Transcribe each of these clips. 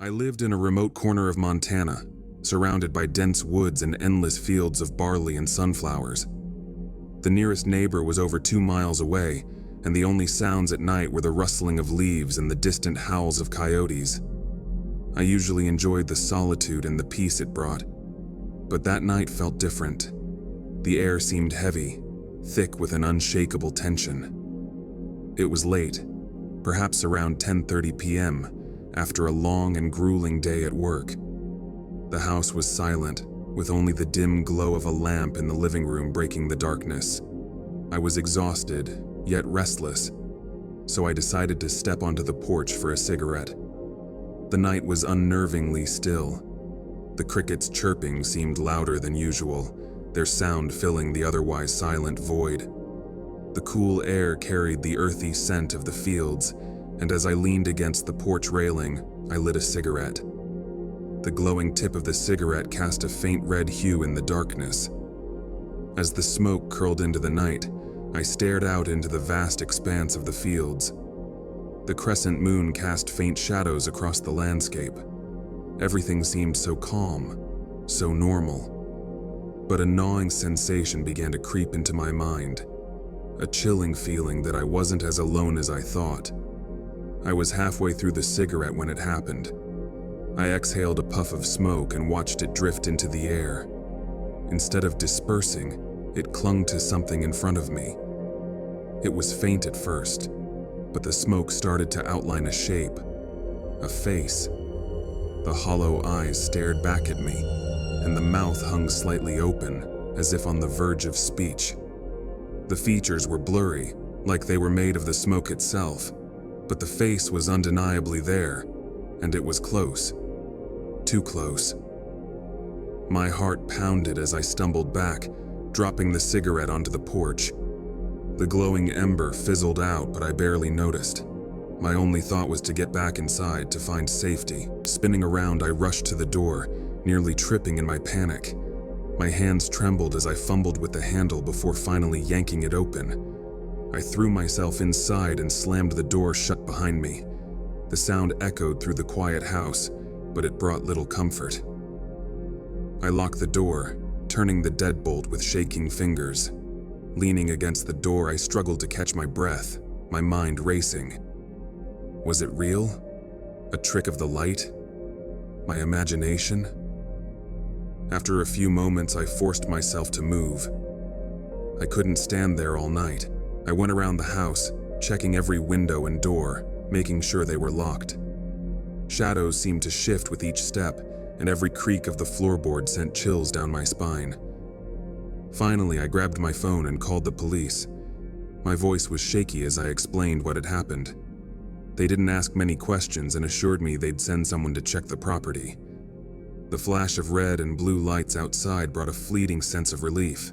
I lived in a remote corner of Montana, surrounded by dense woods and endless fields of barley and sunflowers. The nearest neighbor was over 2 miles away, and the only sounds at night were the rustling of leaves and the distant howls of coyotes. I usually enjoyed the solitude and the peace it brought, but that night felt different. The air seemed heavy, thick with an unshakable tension. It was late, perhaps around 10:30 p.m., after a long and grueling day at work. The house was silent, with only the dim glow of a lamp in the living room breaking the darkness. I was exhausted, yet restless, so I decided to step onto the porch for a cigarette. The night was unnervingly still. The crickets' chirping seemed louder than usual, their sound filling the otherwise silent void. The cool air carried the earthy scent of the fields, and as I leaned against the porch railing, I lit a cigarette. The glowing tip of the cigarette cast a faint red hue in the darkness. As the smoke curled into the night, I stared out into the vast expanse of the fields. The crescent moon cast faint shadows across the landscape. Everything seemed so calm, so normal. But a gnawing sensation began to creep into my mind, a chilling feeling that I wasn't as alone as I thought. I was halfway through the cigarette when it happened. I exhaled a puff of smoke and watched it drift into the air. Instead of dispersing, it clung to something in front of me. It was faint at first, but the smoke started to outline a shape, a face. The hollow eyes stared back at me, and the mouth hung slightly open, as if on the verge of speech. The features were blurry, like they were made of the smoke itself, but the face was undeniably there, and it was close. Too close. My heart pounded as I stumbled back, dropping the cigarette onto the porch. The glowing ember fizzled out, but I barely noticed. My only thought was to get back inside to find safety. Spinning around, I rushed to the door, nearly tripping in my panic. My hands trembled as I fumbled with the handle before finally yanking it open. I threw myself inside and slammed the door shut behind me. The sound echoed through the quiet house, but it brought little comfort. I locked the door, turning the deadbolt with shaking fingers. Leaning against the door, I struggled to catch my breath, my mind racing. Was it real? A trick of the light? My imagination? After a few moments, I forced myself to move. I couldn't stand there all night. I went around the house, checking every window and door, making sure they were locked. Shadows seemed to shift with each step, and every creak of the floorboard sent chills down my spine. Finally, I grabbed my phone and called the police. My voice was shaky as I explained what had happened. They didn't ask many questions and assured me they'd send someone to check the property. The flash of red and blue lights outside brought a fleeting sense of relief.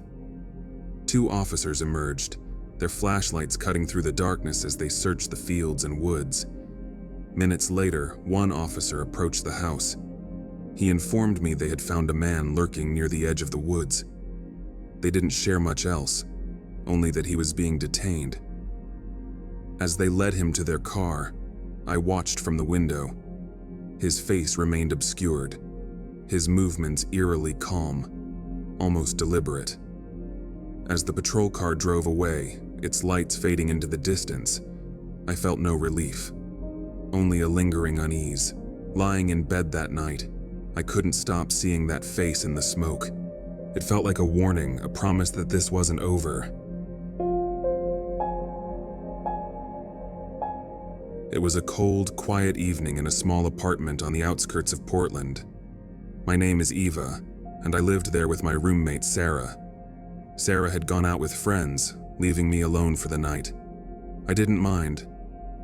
2 officers emerged, their flashlights cutting through the darkness as they searched the fields and woods. Minutes later, 1 officer approached the house. He informed me they had found a man lurking near the edge of the woods. They didn't share much else, only that he was being detained. As they led him to their car, I watched from the window. His face remained obscured, his movements eerily calm, almost deliberate. As the patrol car drove away, its lights fading into the distance, I felt no relief, only a lingering unease. Lying in bed that night, I couldn't stop seeing that face in the smoke. It felt like a warning, a promise that this wasn't over. It was a cold, quiet evening in a small apartment on the outskirts of Portland. My name is Eva, and I lived there with my roommate Sarah. Sarah had gone out with friends, leaving me alone for the night. I didn't mind.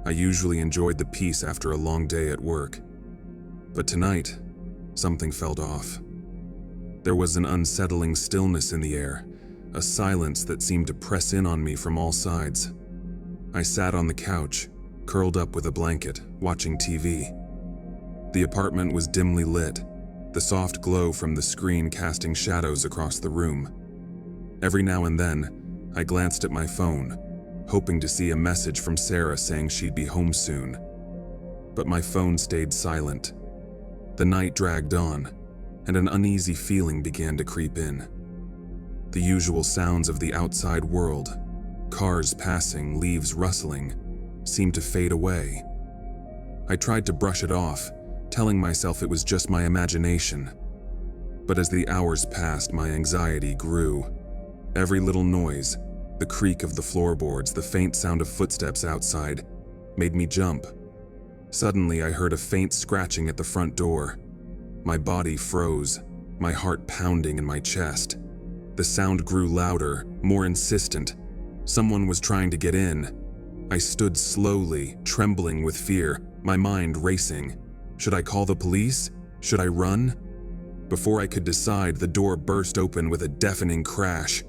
I usually enjoyed the peace after a long day at work. But tonight, something felt off. There was an unsettling stillness in the air, a silence that seemed to press in on me from all sides. I sat on the couch, curled up with a blanket, watching TV. The apartment was dimly lit, the soft glow from the screen casting shadows across the room. Every now and then, I glanced at my phone, hoping to see a message from Sarah saying she'd be home soon. But my phone stayed silent. The night dragged on, and an uneasy feeling began to creep in. The usual sounds of the outside world, cars passing, leaves rustling, seemed to fade away. I tried to brush it off, telling myself it was just my imagination. But as the hours passed, my anxiety grew. Every little noise, the creak of the floorboards, the faint sound of footsteps outside, made me jump. Suddenly, I heard a faint scratching at the front door. My body froze, my heart pounding in my chest. The sound grew louder, more insistent. Someone was trying to get in. I stood slowly, trembling with fear, my mind racing. Should I call the police? Should I run? Before I could decide, the door burst open with a deafening crash.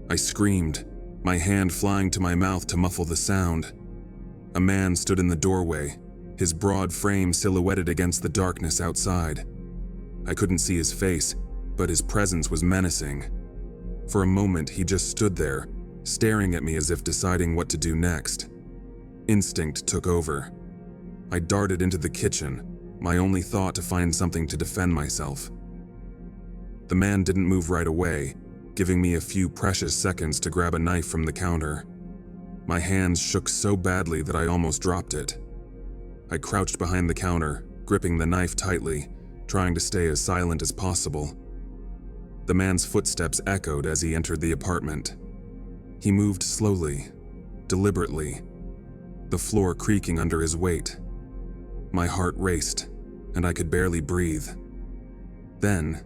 I screamed, my hand flying to my mouth to muffle the sound. A man stood in the doorway, his broad frame silhouetted against the darkness outside. I couldn't see his face, but his presence was menacing. For a moment, he just stood there, staring at me as if deciding what to do next. Instinct took over. I darted into the kitchen, my only thought to find something to defend myself. The man didn't move right away, giving me a few precious seconds to grab a knife from the counter. My hands shook so badly that I almost dropped it. I crouched behind the counter, gripping the knife tightly, trying to stay as silent as possible. The man's footsteps echoed as he entered the apartment. He moved slowly, deliberately, the floor creaking under his weight. My heart raced, and I could barely breathe. Then,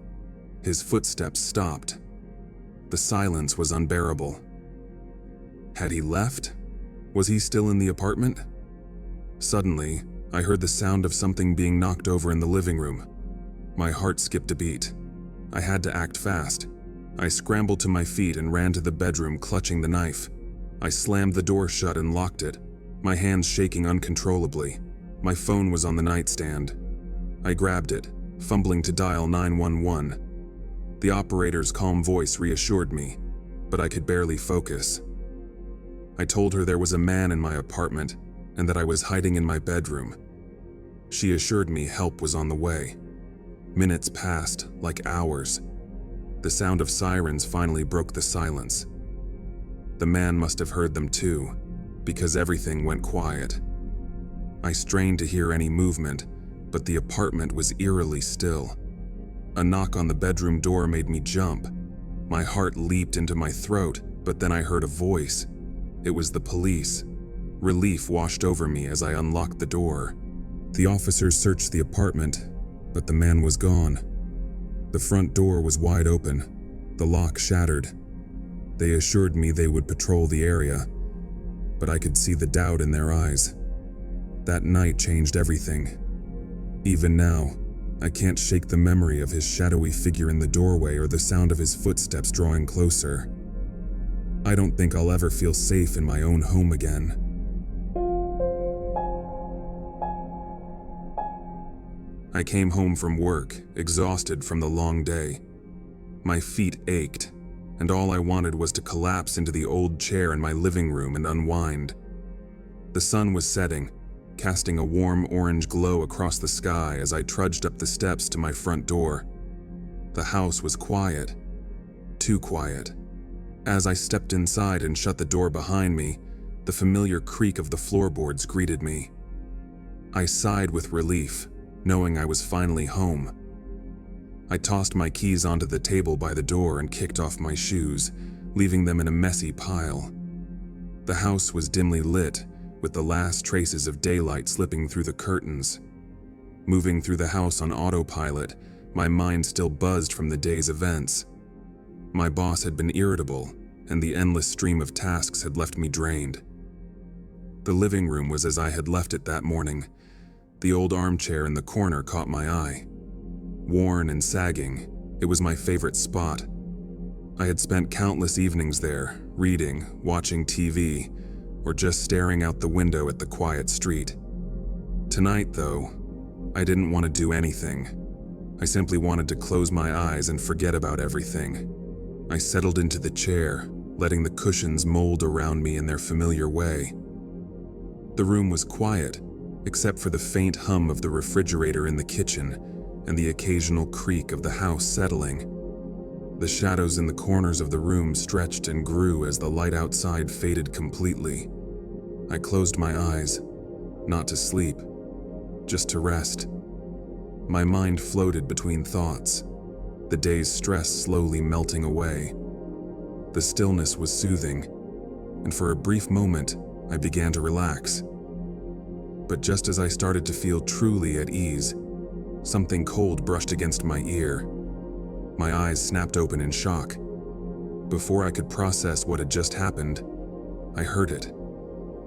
his footsteps stopped. The silence was unbearable. Had he left? Was he still in the apartment? Suddenly, I heard the sound of something being knocked over in the living room. My heart skipped a beat. I had to act fast. I scrambled to my feet and ran to the bedroom, clutching the knife. I slammed the door shut and locked it, my hands shaking uncontrollably. My phone was on the nightstand. I grabbed it, fumbling to dial 911. The operator's calm voice reassured me, but I could barely focus. I told her there was a man in my apartment and that I was hiding in my bedroom. She assured me help was on the way. Minutes passed, like hours. The sound of sirens finally broke the silence. The man must have heard them too, because everything went quiet. I strained to hear any movement, but the apartment was eerily still. A knock on the bedroom door made me jump. My heart leaped into my throat, but then I heard a voice. It was the police. Relief washed over me as I unlocked the door. The officers searched the apartment, but the man was gone. The front door was wide open, the lock shattered. They assured me they would patrol the area, but I could see the doubt in their eyes. That night changed everything. Even now, I can't shake the memory of his shadowy figure in the doorway or the sound of his footsteps drawing closer. I don't think I'll ever feel safe in my own home again. I came home from work, exhausted from the long day. My feet ached, and all I wanted was to collapse into the old chair in my living room and unwind. The sun was setting, casting a warm orange glow across the sky as I trudged up the steps to my front door. The house was quiet, too quiet. As I stepped inside and shut the door behind me, the familiar creak of the floorboards greeted me. I sighed with relief, knowing I was finally home. I tossed my keys onto the table by the door and kicked off my shoes, leaving them in a messy pile. The house was dimly lit, with the last traces of daylight slipping through the curtains. Moving through the house on autopilot, my mind still buzzed from the day's events. My boss had been irritable, and the endless stream of tasks had left me drained. The living room was as I had left it that morning. The old armchair in the corner caught my eye. Worn and sagging, it was my favorite spot. I had spent countless evenings there, reading, watching TV, or just staring out the window at the quiet street. Tonight, though, I didn't want to do anything. I simply wanted to close my eyes and forget about everything. I settled into the chair, letting the cushions mold around me in their familiar way. The room was quiet, except for the faint hum of the refrigerator in the kitchen and the occasional creak of the house settling. The shadows in the corners of the room stretched and grew as the light outside faded completely. I closed my eyes, not to sleep, just to rest. My mind floated between thoughts, the day's stress slowly melting away. The stillness was soothing, and for a brief moment, I began to relax. But just as I started to feel truly at ease, something cold brushed against my ear. My eyes snapped open in shock. Before I could process what had just happened, I heard it.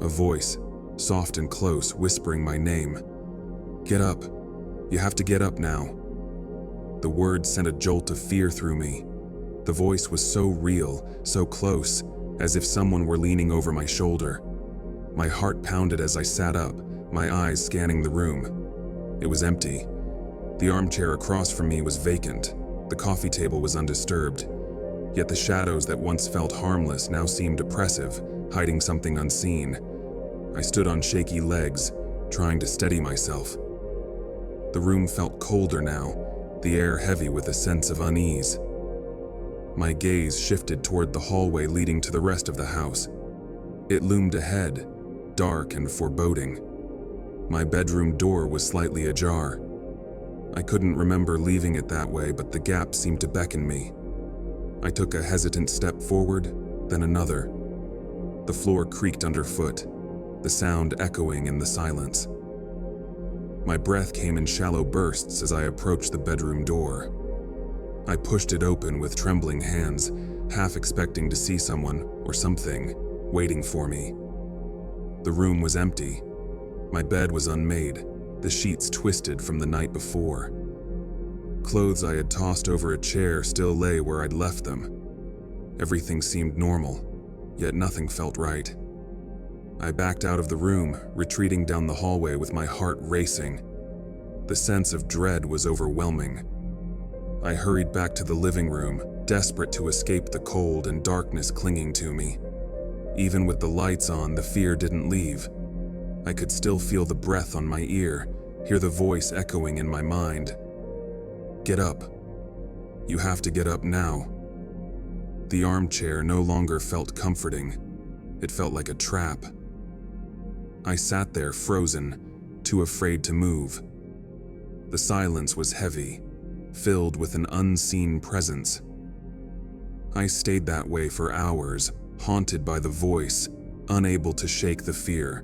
A voice, soft and close, whispering my name. "Get up. You have to get up now." The words sent a jolt of fear through me. The voice was so real, so close, as if someone were leaning over my shoulder. My heart pounded as I sat up, my eyes scanning the room. It was empty. The armchair across from me was vacant. The coffee table was undisturbed. Yet the shadows that once felt harmless now seemed oppressive, hiding something unseen. I stood on shaky legs, trying to steady myself. The room felt colder now, the air heavy with a sense of unease. My gaze shifted toward the hallway leading to the rest of the house. It loomed ahead, dark and foreboding. My bedroom door was slightly ajar. I couldn't remember leaving it that way, but the gap seemed to beckon me. I took a hesitant step forward, then another. The floor creaked underfoot, the sound echoing in the silence. My breath came in shallow bursts as I approached the bedroom door. I pushed it open with trembling hands, half expecting to see someone, or something, waiting for me. The room was empty. My bed was unmade, the sheets twisted from the night before. Clothes I had tossed over a chair still lay where I'd left them. Everything seemed normal, yet nothing felt right. I backed out of the room, retreating down the hallway with my heart racing. The sense of dread was overwhelming. I hurried back to the living room, desperate to escape the cold and darkness clinging to me. Even with the lights on, the fear didn't leave. I could still feel the breath on my ear, hear the voice echoing in my mind. "Get up. You have to get up now." The armchair no longer felt comforting. It felt like a trap. I sat there frozen, too afraid to move. The silence was heavy, filled with an unseen presence. I stayed that way for hours, haunted by the voice, unable to shake the fear.